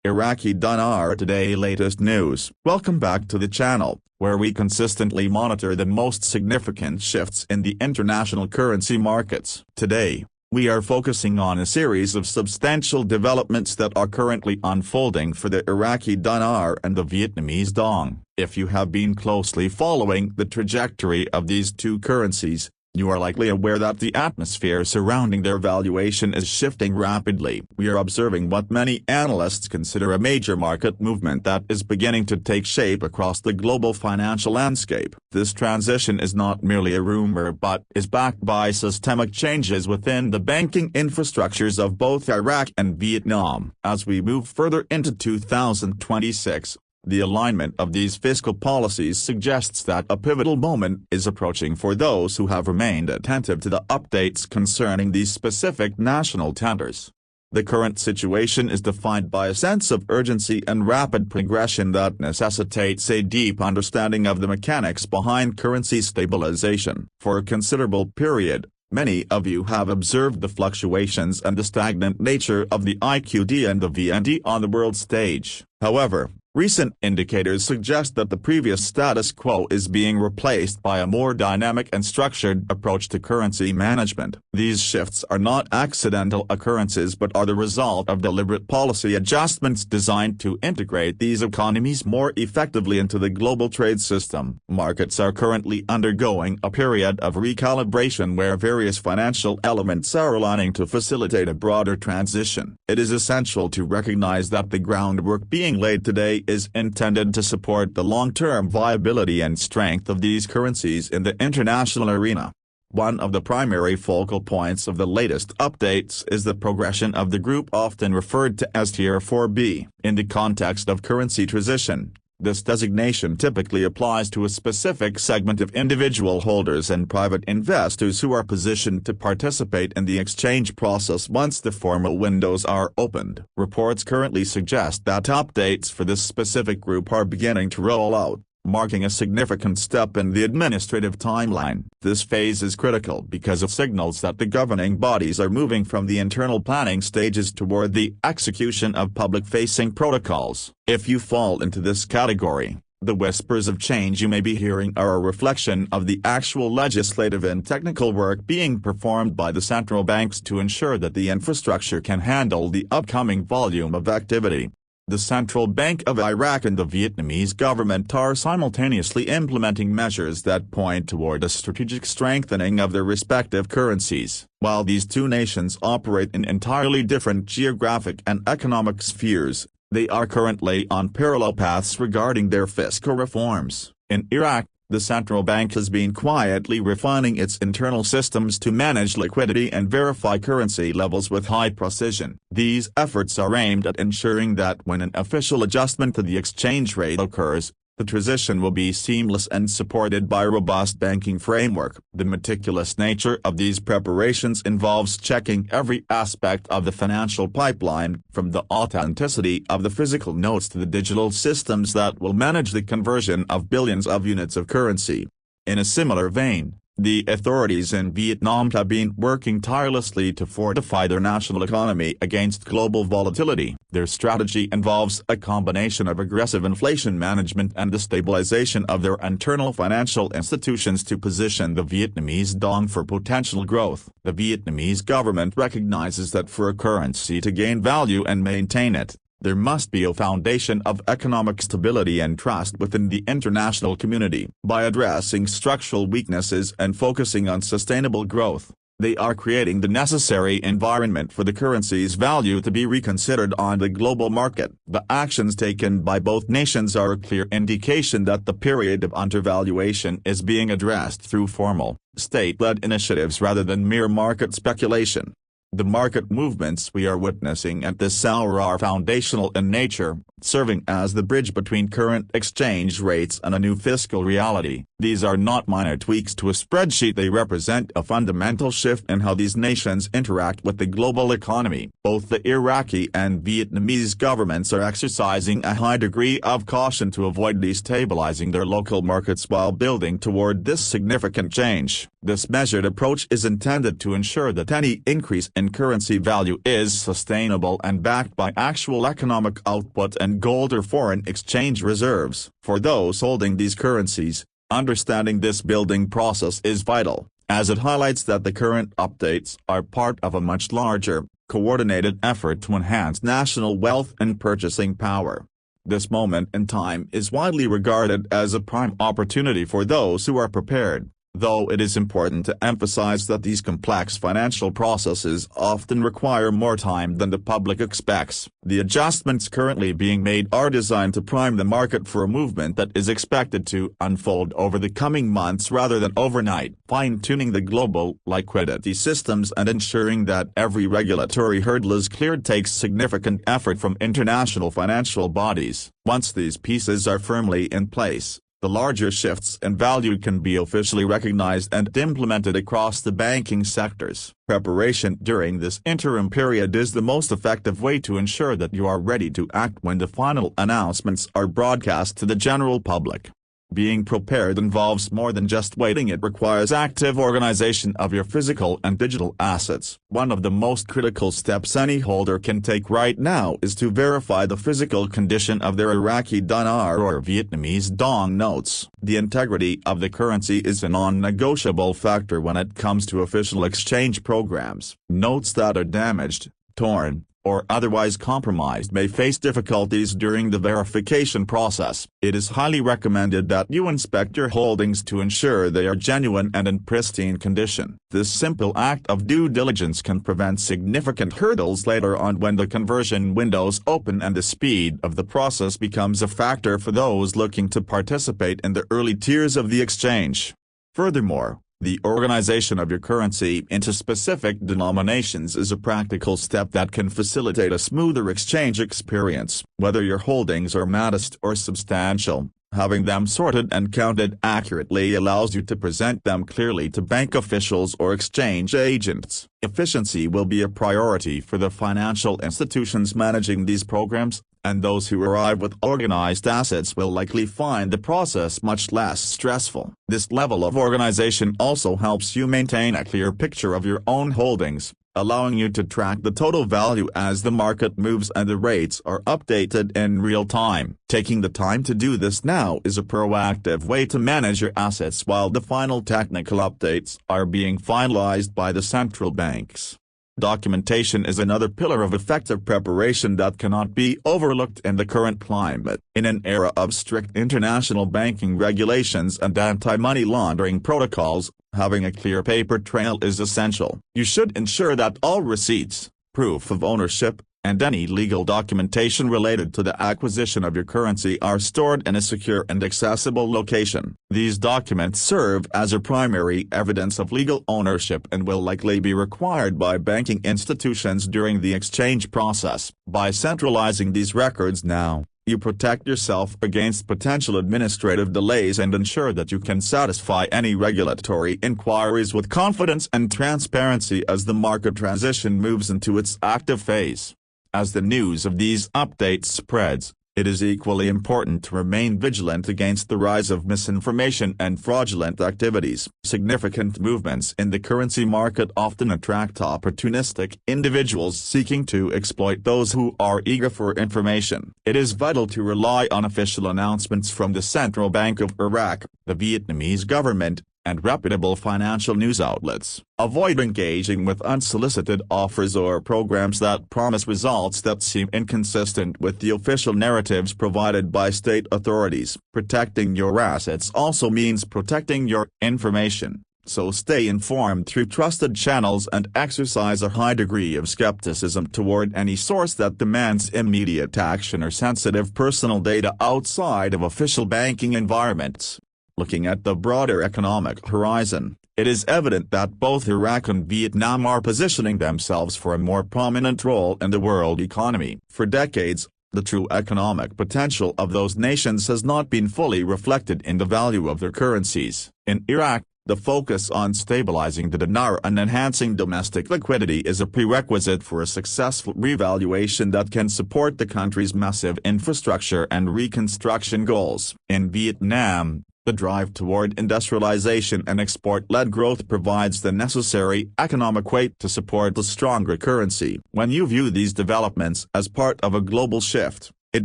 Iraqi Dinar Today latest news. Welcome back to the channel, where we consistently monitor the most significant shifts in the international currency markets. Today, we are focusing on a series of substantial developments that are currently unfolding for the Iraqi Dinar and the Vietnamese Dong. If you have been closely following the trajectory of these two currencies, you are likely aware that the atmosphere surrounding their valuation is shifting rapidly. We are observing what many analysts consider a major market movement that is beginning to take shape across the global financial landscape. This transition is not merely a rumor but is backed by systemic changes within the banking infrastructures of both Iraq and Vietnam. As we move further into 2026, the alignment of these fiscal policies suggests that a pivotal moment is approaching for those who have remained attentive to the updates concerning these specific national tenders. The current situation is defined by a sense of urgency and rapid progression that necessitates a deep understanding of the mechanics behind currency stabilization. For a considerable period, many of you have observed the fluctuations and the stagnant nature of the IQD and the VND on the world stage. However, recent indicators suggest that the previous status quo is being replaced by a more dynamic and structured approach to currency management. These shifts are not accidental occurrences but are the result of deliberate policy adjustments designed to integrate these economies more effectively into the global trade system. Markets are currently undergoing a period of recalibration where various financial elements are aligning to facilitate a broader transition. It is essential to recognize that the groundwork being laid today is intended to support the long-term viability and strength of these currencies in the international arena. One of the primary focal points of the latest updates is the progression of the group often referred to as Tier 4B. In the context of currency transition, this designation typically applies to a specific segment of individual holders and private investors who are positioned to participate in the exchange process once the formal windows are opened. Reports currently suggest that updates for this specific group are beginning to roll out, marking a significant step in the administrative timeline. This phase is critical because it signals that the governing bodies are moving from the internal planning stages toward the execution of public-facing protocols. If you fall into this category, the whispers of change you may be hearing are a reflection of the actual legislative and technical work being performed by the central banks to ensure that the infrastructure can handle the upcoming volume of activity. The Central Bank of Iraq and the Vietnamese government are simultaneously implementing measures that point toward a strategic strengthening of their respective currencies. While these two nations operate in entirely different geographic and economic spheres, they are currently on parallel paths regarding their fiscal reforms. In Iraq, the central bank has been quietly refining its internal systems to manage liquidity and verify currency levels with high precision. These efforts are aimed at ensuring that when an official adjustment to the exchange rate occurs, the transition will be seamless and supported by a robust banking framework. The meticulous nature of these preparations involves checking every aspect of the financial pipeline, from the authenticity of the physical notes to the digital systems that will manage the conversion of billions of units of currency. In a similar vein, the authorities in Vietnam have been working tirelessly to fortify their national economy against global volatility. Their strategy involves a combination of aggressive inflation management and the stabilization of their internal financial institutions to position the Vietnamese Dong for potential growth. The Vietnamese government recognizes that for a currency to gain value and maintain it, there must be a foundation of economic stability and trust within the international community. By addressing structural weaknesses and focusing on sustainable growth, they are creating the necessary environment for the currency's value to be reconsidered on the global market. The actions taken by both nations are a clear indication that the period of undervaluation is being addressed through formal, state-led initiatives rather than mere market speculation. The market movements we are witnessing at this hour are foundational in nature, serving as the bridge between current exchange rates and a new fiscal reality. These are not minor tweaks to a spreadsheet, they represent a fundamental shift in how these nations interact with the global economy. Both the Iraqi and Vietnamese governments are exercising a high degree of caution to avoid destabilizing their local markets while building toward this significant change. This measured approach is intended to ensure that any increase in currency value is sustainable and backed by actual economic output and gold or foreign exchange reserves. For those holding these currencies, understanding this building process is vital, as it highlights that the current updates are part of a much larger, coordinated effort to enhance national wealth and purchasing power. This moment in time is widely regarded as a prime opportunity for those who are prepared, though it is important to emphasize that these complex financial processes often require more time than the public expects. The adjustments currently being made are designed to prime the market for a movement that is expected to unfold over the coming months rather than overnight. Fine-tuning the global liquidity systems and ensuring that every regulatory hurdle is cleared takes significant effort from international financial bodies. Once these pieces are firmly in place, the larger shifts in value can be officially recognized and implemented across the banking sectors. Preparation during this interim period is the most effective way to ensure that you are ready to act when the final announcements are broadcast to the general public. Being prepared involves more than just waiting. It requires active organization of your physical and digital assets. One of the most critical steps any holder can take right now is to verify the physical condition of their Iraqi Dinar or Vietnamese Dong notes. The integrity of the currency is a non-negotiable factor when it comes to official exchange programs. Notes that are damaged, torn, or otherwise compromised may face difficulties during the verification process. It is highly recommended that you inspect your holdings to ensure they are genuine and in pristine condition. This simple act of due diligence can prevent significant hurdles later on when the conversion windows open and the speed of the process becomes a factor for those looking to participate in the early tiers of the exchange. Furthermore, the organization of your currency into specific denominations is a practical step that can facilitate a smoother exchange experience. Whether your holdings are modest or substantial, having them sorted and counted accurately allows you to present them clearly to bank officials or exchange agents. Efficiency will be a priority for the financial institutions managing these programs, and those who arrive with organized assets will likely find the process much less stressful. This level of organization also helps you maintain a clear picture of your own holdings, allowing you to track the total value as the market moves and the rates are updated in real time. Taking the time to do this now is a proactive way to manage your assets while the final technical updates are being finalized by the central banks. Documentation is another pillar of effective preparation that cannot be overlooked in the current climate. In an era of strict international banking regulations and anti-money laundering protocols, having a clear paper trail is essential. You should ensure that all receipts, proof of ownership, and any legal documentation related to the acquisition of your currency are stored in a secure and accessible location. These documents serve as a primary evidence of legal ownership and will likely be required by banking institutions during the exchange process. By centralizing these records now, you protect yourself against potential administrative delays and ensure that you can satisfy any regulatory inquiries with confidence and transparency as the market transition moves into its active phase. As the news of these updates spreads, it is equally important to remain vigilant against the rise of misinformation and fraudulent activities. Significant movements in the currency market often attract opportunistic individuals seeking to exploit those who are eager for information. It is vital to rely on official announcements from the Central Bank of Iraq, the Vietnamese government, and reputable financial news outlets. Avoid engaging with unsolicited offers or programs that promise results that seem inconsistent with the official narratives provided by state authorities. Protecting your assets also means protecting your information, so stay informed through trusted channels and exercise a high degree of skepticism toward any source that demands immediate action or sensitive personal data outside of official banking environments. Looking at the broader economic horizon, it is evident that both Iraq and Vietnam are positioning themselves for a more prominent role in the world economy. For decades, the true economic potential of those nations has not been fully reflected in the value of their currencies. In Iraq, the focus on stabilizing the dinar and enhancing domestic liquidity is a prerequisite for a successful revaluation that can support the country's massive infrastructure and reconstruction goals. In Vietnam, The drive toward industrialization and export-led growth provides the necessary economic weight to support a stronger currency. When you view these developments as part of a global shift, it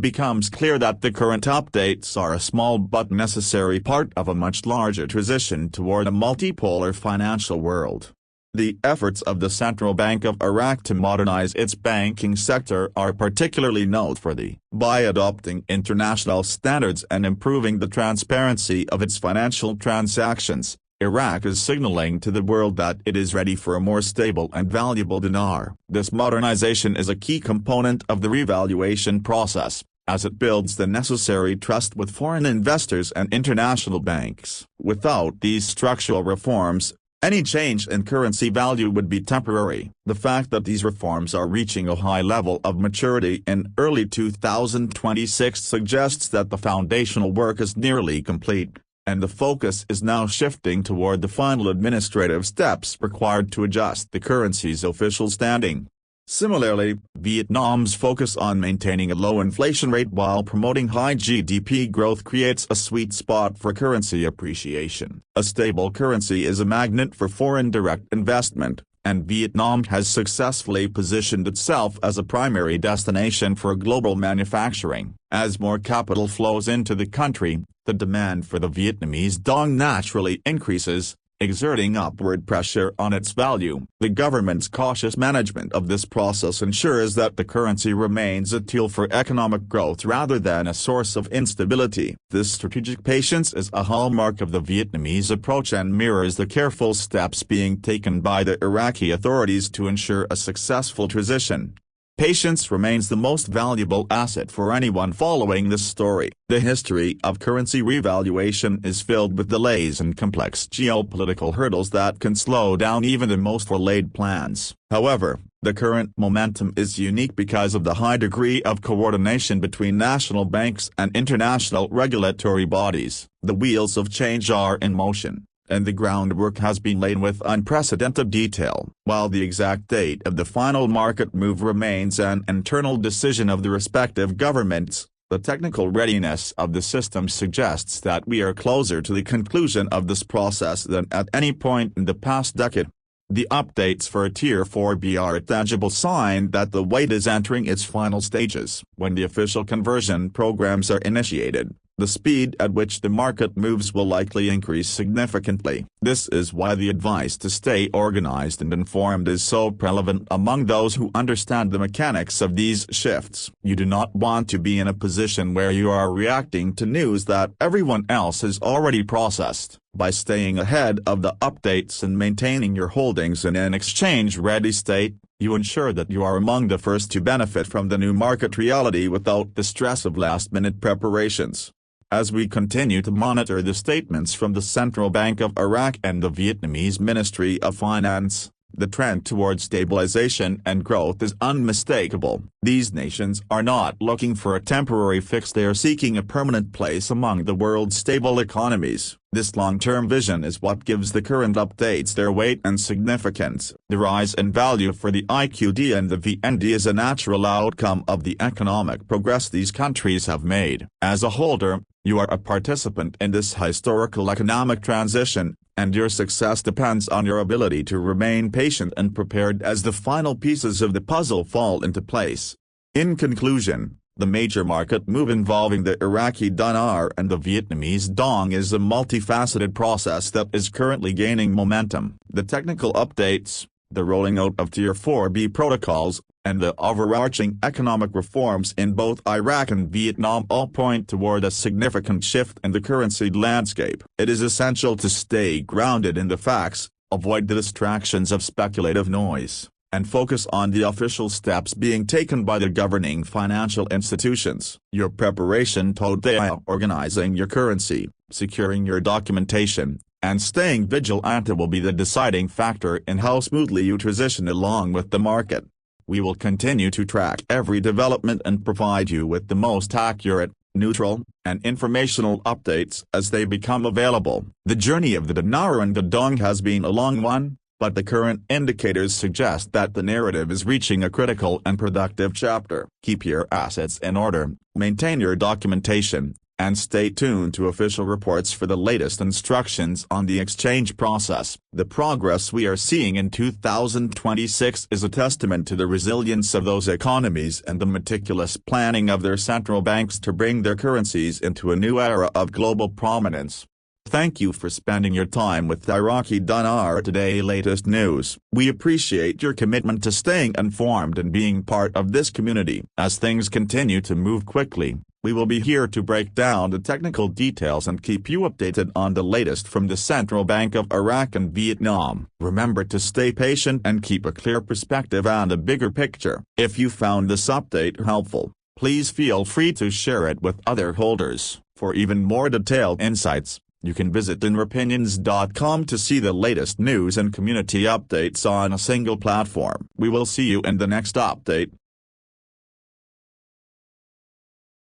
becomes clear that the current updates are a small but necessary part of a much larger transition toward a multipolar financial world. The efforts of the Central Bank of Iraq to modernize its banking sector are particularly noteworthy. By adopting international standards and improving the transparency of its financial transactions, Iraq is signaling to the world that it is ready for a more stable and valuable dinar. This modernization is a key component of the revaluation process, as it builds the necessary trust with foreign investors and international banks. Without these structural reforms, any change in currency value would be temporary. The fact that these reforms are reaching a high level of maturity in early 2026 suggests that the foundational work is nearly complete, and the focus is now shifting toward the final administrative steps required to adjust the currency's official standing. Similarly, Vietnam's focus on maintaining a low inflation rate while promoting high GDP growth creates a sweet spot for currency appreciation. A stable currency is a magnet for foreign direct investment, and Vietnam has successfully positioned itself as a primary destination for global manufacturing. As more capital flows into the country, the demand for the Vietnamese Dong naturally increases, exerting upward pressure on its value. The government's cautious management of this process ensures that the currency remains a tool for economic growth rather than a source of instability. This strategic patience is a hallmark of the Vietnamese approach and mirrors the careful steps being taken by the Iraqi authorities to ensure a successful transition. Patience remains the most valuable asset for anyone following this story. The history of currency revaluation is filled with delays and complex geopolitical hurdles that can slow down even the most well-laid plans. However, the current momentum is unique because of the high degree of coordination between national banks and international regulatory bodies. The wheels of change are in motion, and the groundwork has been laid with unprecedented detail. While the exact date of the final market move remains an internal decision of the respective governments, the technical readiness of the system suggests that we are closer to the conclusion of this process than at any point in the past decade. The updates for Tier 4B are a tangible sign that the wait is entering its final stages. When the official conversion programs are initiated, the speed at which the market moves will likely increase significantly. This is why the advice to stay organized and informed is so prevalent among those who understand the mechanics of these shifts. You do not want to be in a position where you are reacting to news that everyone else has already processed. By staying ahead of the updates and maintaining your holdings in an exchange-ready state, you ensure that you are among the first to benefit from the new market reality without the stress of last-minute preparations. As we continue to monitor the statements from the Central Bank of Iraq and the Vietnamese Ministry of Finance, the trend toward stabilization and growth is unmistakable. These nations are not looking for a temporary fix, they are seeking a permanent place among the world's stable economies. This long-term vision is what gives the current updates their weight and significance. The rise in value for the IQD and the VND is a natural outcome of the economic progress these countries have made. As a holder, you are a participant in this historical economic transition, and your success depends on your ability to remain patient and prepared as the final pieces of the puzzle fall into place. In conclusion, the major market move involving the Iraqi Dinar and the Vietnamese Dong is a multifaceted process that is currently gaining momentum. The technical updates, the rolling out of Tier 4B protocols, and the overarching economic reforms in both Iraq and Vietnam all point toward a significant shift in the currency landscape. It is essential to stay grounded in the facts, avoid the distractions of speculative noise, and focus on the official steps being taken by the governing financial institutions. Your preparation toward organizing your currency, securing your documentation, and staying vigilant will be the deciding factor in how smoothly you transition along with the market. We will continue to track every development and provide you with the most accurate, neutral, and informational updates as they become available. The journey of the dinar and the dong has been a long one, but the current indicators suggest that the narrative is reaching a critical and productive chapter. Keep your assets in order, maintain your documentation, and stay tuned to official reports for the latest instructions on the exchange process. The progress we are seeing in 2026 is a testament to the resilience of those economies and the meticulous planning of their central banks to bring their currencies into a new era of global prominence. Thank you for spending your time with Iraqi Dinar Today latest news. We appreciate your commitment to staying informed and being part of this community. As things continue to move quickly, we will be here to break down the technical details and keep you updated on the latest from the Central Bank of Iraq and Vietnam. Remember to stay patient and keep a clear perspective and a bigger picture. If you found this update helpful, please feel free to share it with other holders. For even more detailed insights, you can visit dinaropinions.com to see the latest news and community updates on a single platform. We will see you in the next update.